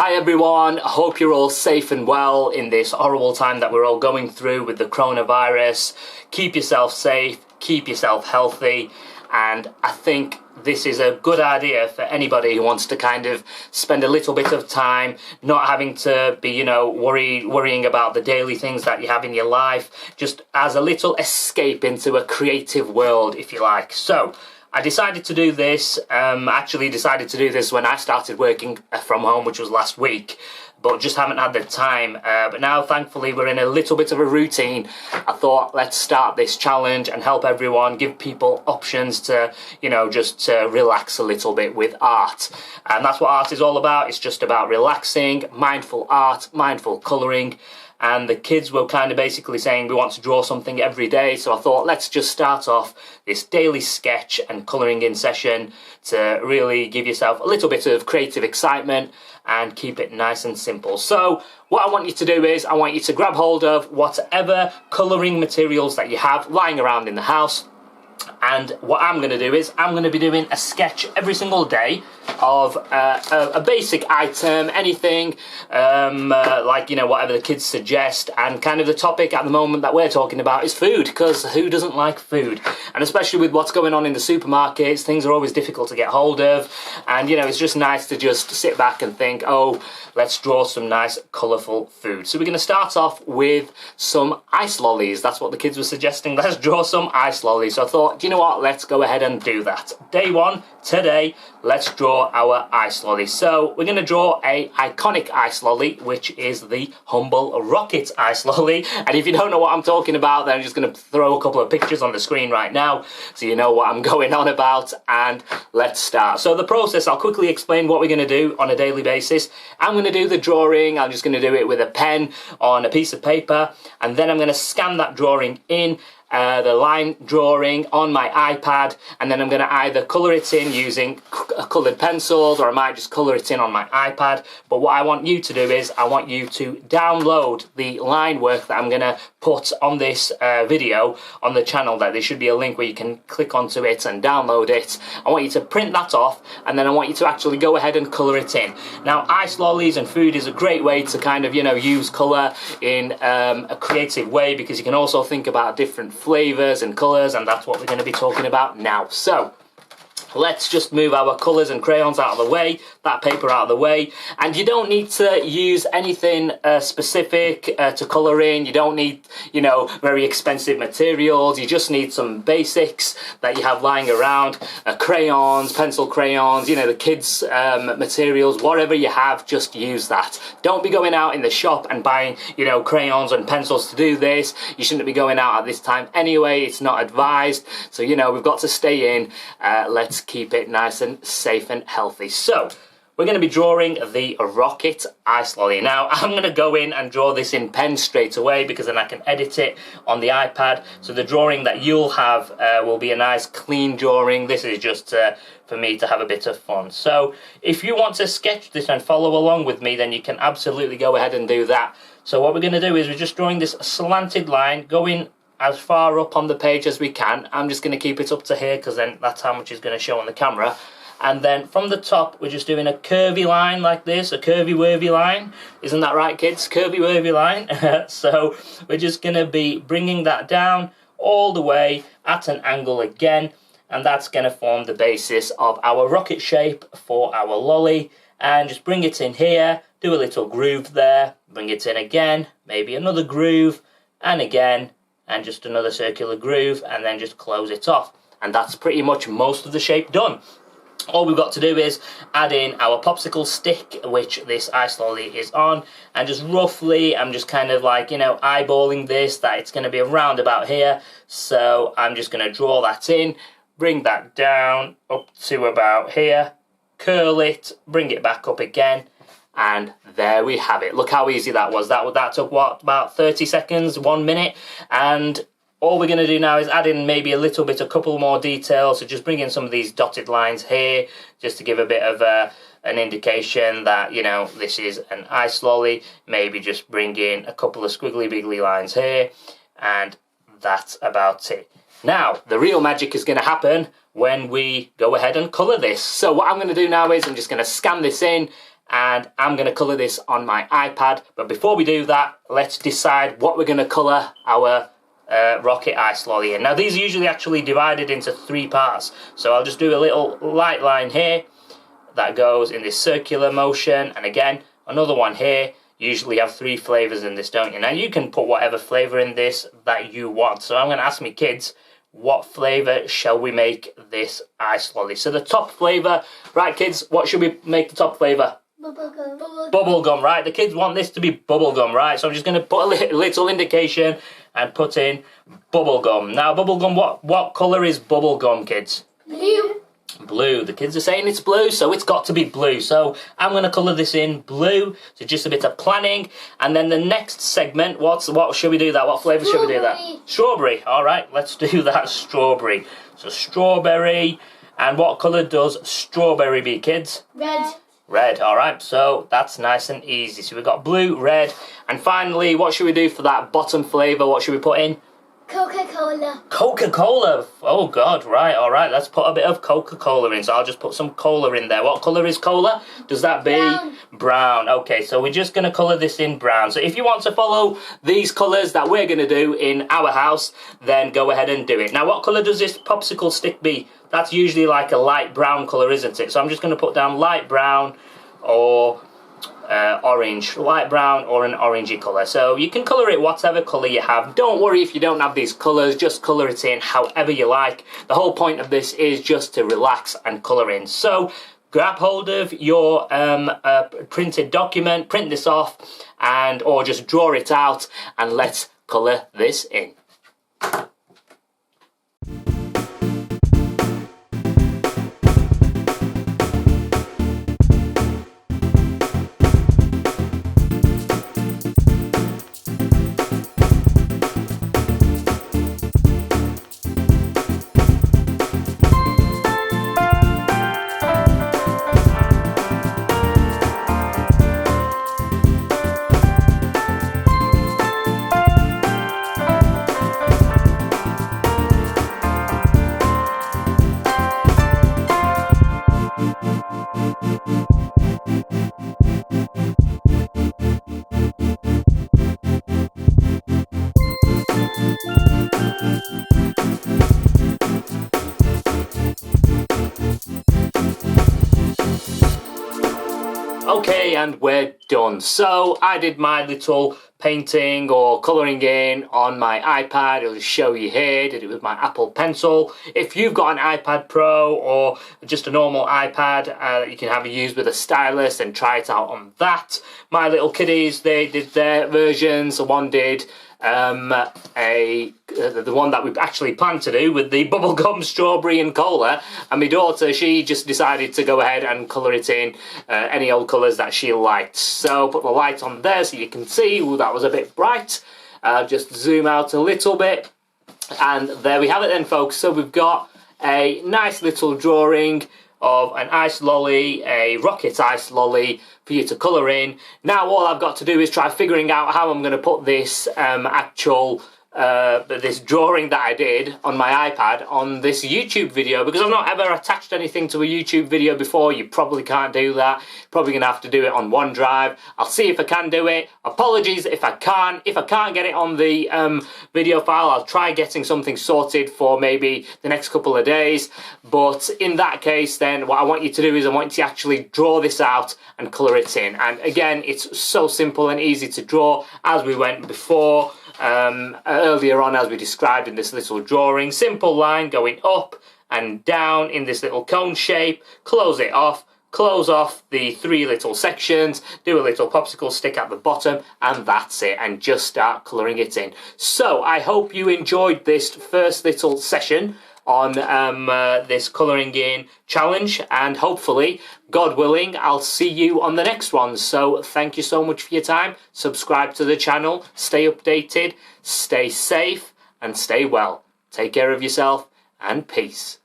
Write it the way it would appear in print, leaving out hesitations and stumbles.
Hi everyone, I hope you're all safe and well in this horrible time that we're all going through with the coronavirus. Keep yourself safe, keep yourself healthy, and I think this is a good idea for anybody who wants to kind of spend a little bit of time not having to be, worrying about the daily things that you have in your life, just as a little escape into a creative world, if you like. So I decided to do this, actually decided to do this when I started working from home, which was last week, but just haven't had the time. But now, thankfully, we're in a little bit of a routine. I thought, let's start this challenge and help everyone, give people options to, just to relax a little bit with art. And that's what art is all about. It's just about relaxing, mindful art, mindful colouring. And the kids were kind of basically saying we want to draw something every day, so I thought let's just start off this daily sketch and colouring in session to really give yourself a little bit of creative excitement and keep it nice and simple. So what I want you to do is I want you to grab hold of whatever colouring materials that you have lying around in the house, and what I'm going to do is I'm going to be doing a sketch every single day of a basic item, anything like, whatever the kids suggest. And kind of the topic at the moment that we're talking about is food, because who doesn't like food? And especially with what's going on in the supermarkets, things are always difficult to get hold of, and it's just nice to just sit back and think, oh, let's draw some nice colourful food. So we're going to start off with some ice lollies. That's what the kids were suggesting. Let's draw some ice lollies. So I thought, do you know what, let's go ahead and do that. Day one, today, let's draw our ice lolly. So we're going to draw a iconic ice lolly, which is the Humble Rocket ice lolly. And if you don't know what I'm talking about, then I'm just going to throw a couple of pictures on the screen right now so you know what I'm going on about, and let's start. So the process, I'll quickly explain what we're going to do on a daily basis. I'm going to do the drawing. I'm just going to do it with a pen on a piece of paper, and then I'm going to scan that drawing in, the line drawing on my iPad, and then I'm going to either colour it in using coloured pencils, or I might just colour it in on my iPad. But what I want you to do is I want you to download the line work that I'm going to put on this video on the channel. There should be a link where you can click onto it and download it. I want you to print that off, and then I want you to actually go ahead and colour it in. Now, ice lollies and food is a great way to kind of use colour in a creative way, because you can also think about different flavours and colours, and that's what we're going to be talking about now. So let's just move our colours and crayons out of the way, that paper out of the way, and you don't need to use anything specific to colour in. You don't need, very expensive materials. You just need some basics that you have lying around, crayons, pencil crayons, the kids' materials, whatever you have, just use that. Don't be going out in the shop and buying, crayons and pencils to do this. You shouldn't be going out at this time anyway. It's not advised. So, we've got to stay in. Let's keep it nice and safe and healthy. So we're going to be drawing the rocket ice lolly. Now I'm going to go in and draw this in pen straight away, because then I can edit it on the iPad. So the drawing that you'll have will be a nice clean drawing. This is just for me to have a bit of fun. So if you want to sketch this and follow along with me, then you can absolutely go ahead and do that. So what we're going to do is we're just drawing this slanted line going as far up on the page as we can. I'm just going to keep it up to here, because then that's how much is going to show on the camera. And then from the top, we're just doing a curvy line like this, a curvy-wurvy line. Isn't that right, kids? Curvy-wurvy line. So we're just going to be bringing that down all the way at an angle again, and that's going to form the basis of our rocket shape for our lolly. And just bring it in here, do a little groove there, bring it in again, maybe another groove, and again, and just another circular groove, and then just close it off. And that's pretty much most of the shape done. All we've got to do is add in our popsicle stick, which this ice lolly is on, and just roughly, I'm just kind of like, eyeballing this, that it's going to be around about here. So I'm just going to draw that in, bring that down up to about here, curl it, bring it back up again, and there we have it. Look how easy that was. That took, what, about 30 seconds, 1 minute. And all we're going to do now is add in maybe a couple more details. So just bring in some of these dotted lines here, just to give a bit of an indication that, this is an ice lolly. Maybe just bring in a couple of squiggly wiggly lines here, and that's about it. Now, the real magic is going to happen when we go ahead and colour this. So what I'm going to do now is I'm just going to scan this in, and I'm going to colour this on my iPad. But before we do that, let's decide what we're going to colour our rocket ice lolly in. Now these are usually actually divided into 3 parts, so I'll just do a little light line here that goes in this circular motion, and again another one here. You usually have 3 flavours in this, don't you? Now you can put whatever flavour in this that you want, so I'm going to ask my kids, what flavour shall we make this ice lolly? So the top flavour, right kids, what should we make the top flavour? Bubblegum. Bubblegum, right? The kids want this to be bubblegum, right? So I'm just going to put a little indication and put in bubblegum. Now bubblegum, what colour is bubblegum, kids? Blue. Blue. The kids are saying it's blue, so it's got to be blue. So I'm going to colour this in blue. So just a bit of planning. And then the next segment, what should we do that? What flavour should we do that? Strawberry. All right, let's do that, strawberry. So strawberry. And what colour does strawberry be, kids? Red. Red, all right, so that's nice and easy. So we've got blue, red, and finally, what should we do for that bottom flavour? What should we put in? Coca-Cola. Coca-Cola. Oh, God, right, all right, let's put a bit of Coca-Cola in. So I'll just put some cola in there. What colour is cola? Does that be? Brown. Brown. Okay, so we're just going to colour this in brown. So if you want to follow these colours that we're going to do in our house, then go ahead and do it. Now, what colour does this popsicle stick be? That's usually like a light brown colour, isn't it? So I'm just going to put down light brown or orange. Light brown or an orangey colour. So you can colour it whatever colour you have. Don't worry if you don't have these colours. Just colour it in however you like. The whole point of this is just to relax and colour in. So grab hold of your printed document, print this off, and or just draw it out, and let's colour this in. Okay, and we're done. So I did my little painting or colouring in on my iPad. It'll show you here. Did it with my Apple Pencil. If you've got an iPad Pro or just a normal iPad, you can have it used with a stylus and try it out on that. My little kiddies, they did their versions. One did the one that we actually planned to do with the bubblegum, strawberry and cola, and my daughter, she just decided to go ahead and colour it in any old colours that she liked. So put the light on there so you can see. Ooh, that was a bit bright. Just zoom out a little bit, and there we have it then, folks. So we've got a nice little drawing of an ice lolly, a rocket ice lolly for you to colour in. Now all I've got to do is try figuring out how I'm going to put this this drawing that I did on my iPad on this YouTube video, because I've not ever attached anything to a YouTube video before. You probably can't do that. Probably gonna have to do it on OneDrive. I'll see if I can do it. Apologies if I can't. If I can't get it on the video file, I'll try getting something sorted for maybe the next couple of days. But in that case, then what I want you to do is I want you to actually draw this out and colour it in. And again, it's so simple and easy to draw as we went before. Earlier on, as we described in this little drawing, simple line going up and down in this little cone shape, close it off, close off the 3 little sections, do a little popsicle stick at the bottom, and that's it, and just start colouring it in. So I hope you enjoyed this first little session on this colouring in challenge, and hopefully, God willing, I'll see you on the next one. So thank you so much for your time. Subscribe to the channel, stay updated, stay safe and stay well. Take care of yourself, and peace.